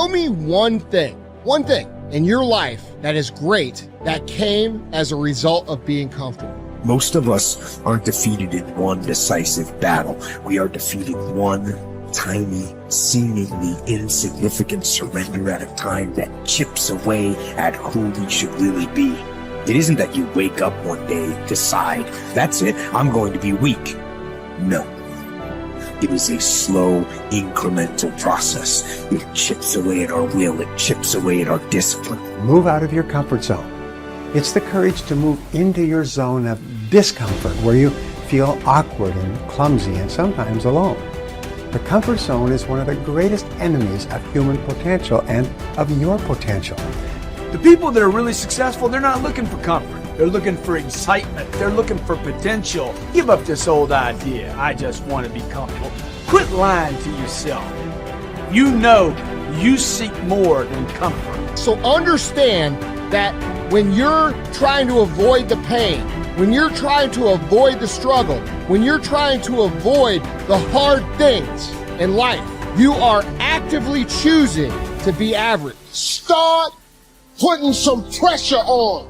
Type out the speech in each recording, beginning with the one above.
Show me one thing in your life that is great that came as a result of being comfortable. Most of us aren't defeated in one decisive battle. We are defeated one tiny, seemingly insignificant surrender at a time that chips away at who we should really be. It isn't that you wake up one day, decide, that's it, I'm going to be weak. No. It is a slow, incremental process. It chips away at our will. It chips away at our discipline. Move out of your comfort zone. It's the courage to move into your zone of discomfort where you feel awkward and clumsy and sometimes alone. The comfort zone is one of the greatest enemies of human potential and of your potential. The people that are really successful, they're not looking for comfort. They're looking for excitement. They're looking for potential. Give up this old idea, I just want to be comfortable. Quit lying to yourself. You know you seek more than comfort. So understand that when you're trying to avoid the pain, when you're trying to avoid the struggle, when you're trying to avoid the hard things in life, you are actively choosing to be average. Start putting some pressure on.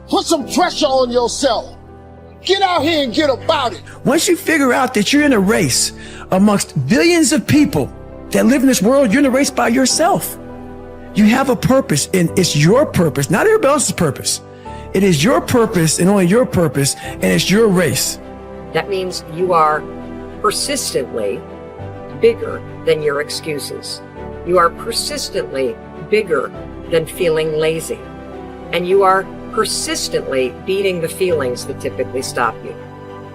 Put some pressure on yourself. Get out here and get about it. Once you figure out that you're in a race amongst billions of people that live in this world, you're in a race by yourself. You have a purpose, and it's your purpose, not everybody else's purpose. It is your purpose and only your purpose, and it's your race. That means you are persistently bigger than your excuses. You are persistently bigger than feeling lazy. And you are persistently beating the feelings that typically stop you.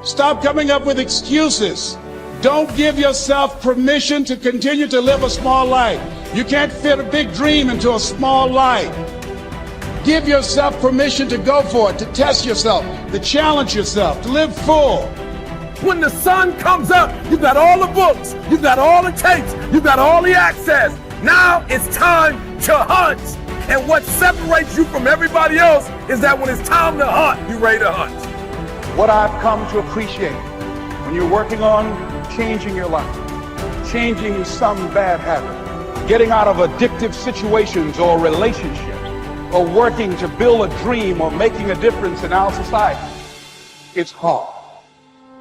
Stop coming up with excuses. Don't give yourself permission to continue to live a small life. You can't fit a big dream into a small life. Give yourself permission to go for it, to test yourself, to challenge yourself, to live full. When the sun comes up, you've got all the books, you've got all the tapes, you've got all the access. Now it's time to hunt. And what separates you from everybody else is that when it's time to hunt, you're ready to hunt. What I've come to appreciate when you're working on changing your life, changing some bad habit, getting out of addictive situations or relationships, or working to build a dream or making a difference in our society, it's hard.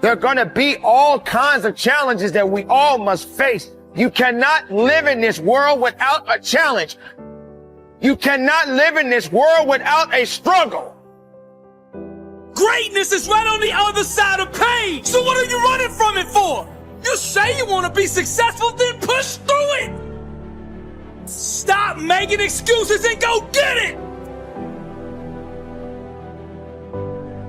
There are going to be all kinds of challenges that we all must face. You cannot live in this world without a challenge. You cannot live in this world without a struggle. Greatness is right on the other side of pain. So what are you running from it for? You say you want to be successful, then push through it. Stop making excuses and go get it.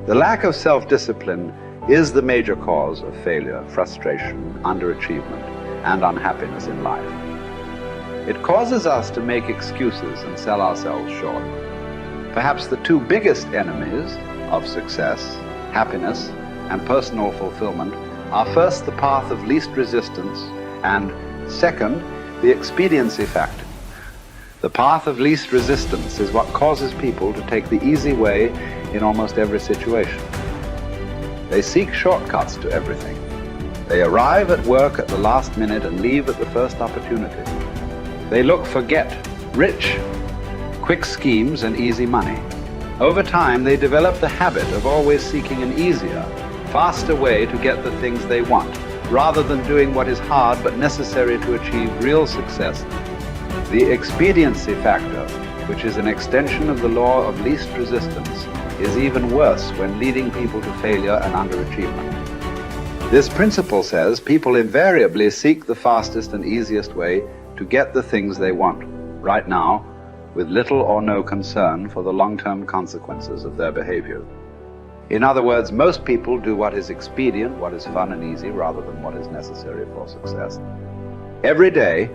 The lack of self-discipline is the major cause of failure, frustration, underachievement, and unhappiness in life. It causes us to make excuses and sell ourselves short. Perhaps the two biggest enemies of success, happiness, and personal fulfillment are first the path of least resistance and second, the expediency factor. The path of least resistance is what causes people to take the easy way in almost every situation. They seek shortcuts to everything. They arrive at work at the last minute and leave at the first opportunity. They look for rich, quick schemes and easy money. Over time, they develop the habit of always seeking an easier, faster way to get the things they want, rather than doing what is hard but necessary to achieve real success. The expediency factor, which is an extension of the law of least resistance, is even worse when leading people to failure and underachievement. This principle says people invariably seek the fastest and easiest way to get the things they want, right now, with little or no concern for the long-term consequences of their behavior. In other words, most people do what is expedient, what is fun and easy, rather than what is necessary for success. Every day,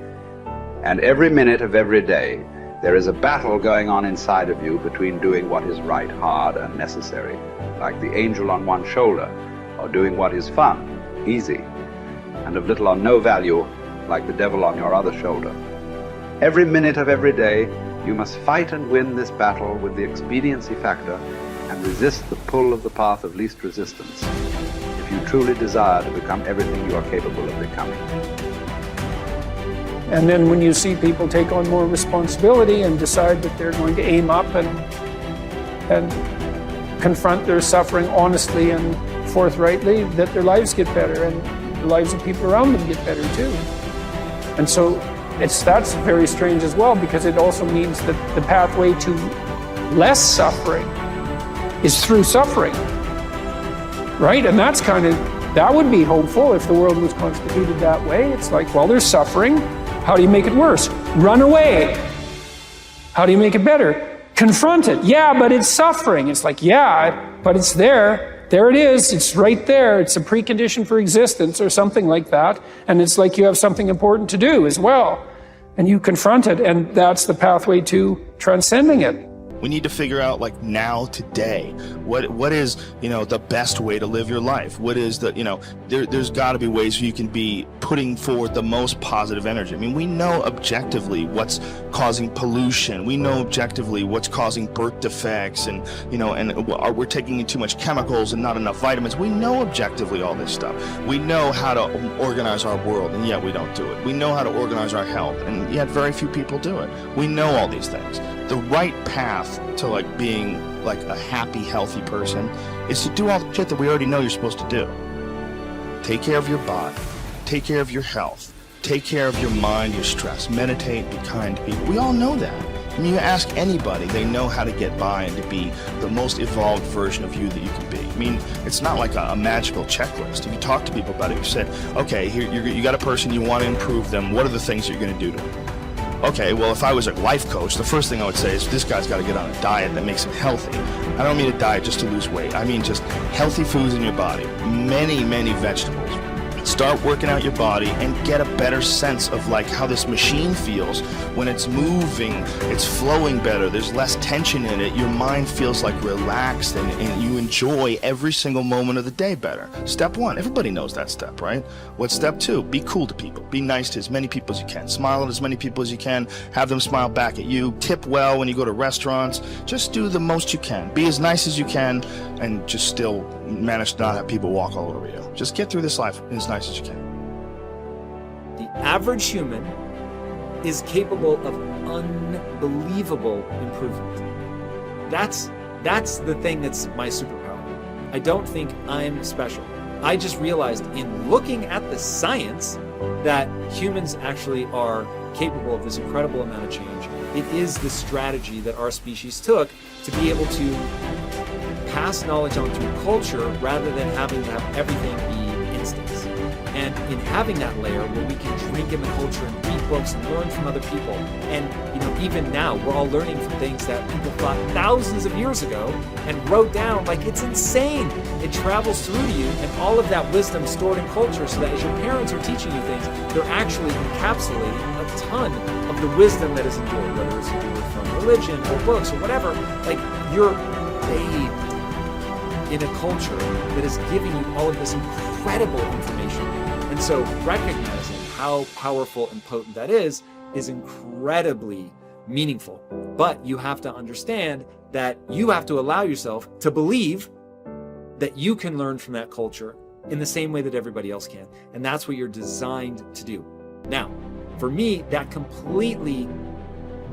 and every minute of every day, there is a battle going on inside of you between doing what is right, hard, and necessary, like the angel on one shoulder, or doing what is fun, easy, and of little or no value, like the devil on your other shoulder. Every minute of every day, you must fight and win this battle with the expediency factor and resist the pull of the path of least resistance if you truly desire to become everything you are capable of becoming. And then when you see people take on more responsibility and decide that they're going to aim up and confront their suffering honestly and forthrightly, that their lives get better and the lives of people around them get better too. And so that's very strange as well, because it also means that the pathway to less suffering is through suffering, right? And that would be hopeful if the world was constituted that way. It's like, well, there's suffering. How do you make it worse? Run away. How do you make it better? Confront it. Yeah, but it's suffering. It's like, yeah, but it's there. There it is. It's right there. It's a precondition for existence or something like that. And it's like you have something important to do as well. And you confront it, and that's the pathway to transcending it. We need to figure out, like, now, today, what is, you know, the best way to live your life? What is the, you know, there's got to be ways you can be putting forward the most positive energy. I mean, we know objectively what's causing pollution. We know objectively what's causing birth defects, and, you know, and we're taking in too much chemicals and not enough vitamins. We know objectively all this stuff. We know how to organize our world, and yet we don't do it. We know how to organize our health, and yet very few people do it. We know all these things. The right path to, like, being like a happy, healthy person is to do all the shit that we already know you're supposed to do. Take care of your body, take care of your health, take care of your mind, your stress, meditate, be kind to people. We all know that. I mean, you ask anybody, they know how to get by and to be the most evolved version of you that you can be. I mean, it's not like a magical checklist. If you talk to people about it, you said, okay, here you got a person, you want to improve them, what are the things you're going to do to them? Okay, well, if I was a life coach, the first thing I would say is this guy's got to get on a diet that makes him healthy. I don't mean a diet just to lose weight. I mean just healthy foods in your body, many, many vegetables. Start working out your body and get a better sense of, like, how this machine feels when it's moving, it's flowing better, there's less tension in it, your mind feels like relaxed, and you enjoy every single moment of the day better. Step one, everybody knows that step, right? What's step two? Be cool to people. Be nice to as many people as you can. Smile at as many people as you can. Have them smile back at you. Tip well when you go to restaurants. Just do the most you can. Be as nice as you can, and just still manage to not have people walk all over you. Just get through this life as nice as you can. The average human is capable of unbelievable improvement. That's the thing that's my superpower. I don't think I'm special. I just realized in looking at the science that humans actually are capable of this incredible amount of change. It is the strategy that our species took to be able to pass knowledge on through culture rather than having to have everything be instincts. And in having that layer where we can drink in the culture and read books and learn from other people, and, you know, even now we're all learning from things that people thought thousands of years ago and wrote down. Like, it's insane. It travels through to you, and all of that wisdom stored in culture, so that as your parents are teaching you things, they're actually encapsulating a ton of the wisdom that is endured, whether it's endured from religion or books or whatever. Like, you're bathed in a culture that is giving you all of this incredible information. And so recognizing how powerful and potent that is incredibly meaningful. But you have to understand that you have to allow yourself to believe that you can learn from that culture in the same way that everybody else can. And that's what you're designed to do. Now, for me, that completely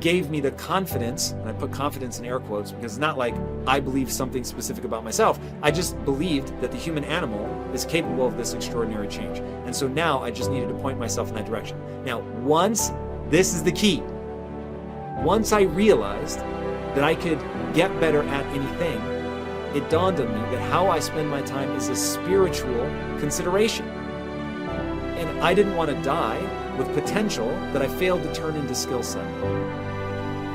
gave me the confidence, and I put confidence in air quotes because it's not like I believe something specific about myself. I just believed that the human animal is capable of this extraordinary change. And so now I just needed to point myself in that direction. Now, this is the key. Once I realized that I could get better at anything, it dawned on me that how I spend my time is a spiritual consideration. And I didn't want to die with potential that I failed to turn into skill set.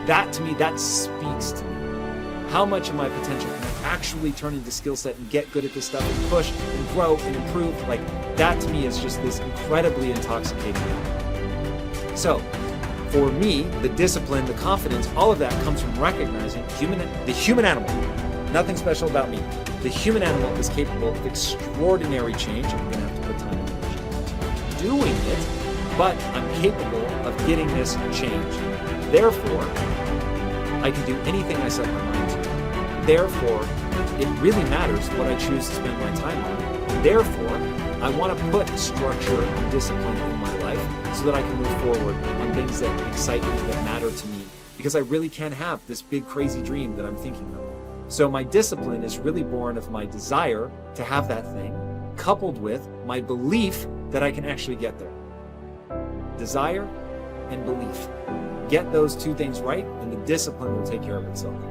That, to me, that speaks to me. How much of my potential can I actually turn into skill set and get good at this stuff and push and grow and improve? Like, that to me is just this incredibly intoxicating thing. So, for me, the discipline, the confidence, all of that comes from recognizing the human animal. Nothing special about me. The human animal is capable of extraordinary change. I'm going to have to put time and energy into doing it, but I'm capable of getting this change. Therefore, I can do anything I set my mind to. Therefore, it really matters what I choose to spend my time on. Therefore, I want to put structure and discipline in my life so that I can move forward on things that excite me, that matter to me, because I really can have this big crazy dream that I'm thinking of. So my discipline is really born of my desire to have that thing, coupled with my belief that I can actually get there. Desire and belief. Get those two things right, and the discipline will take care of itself.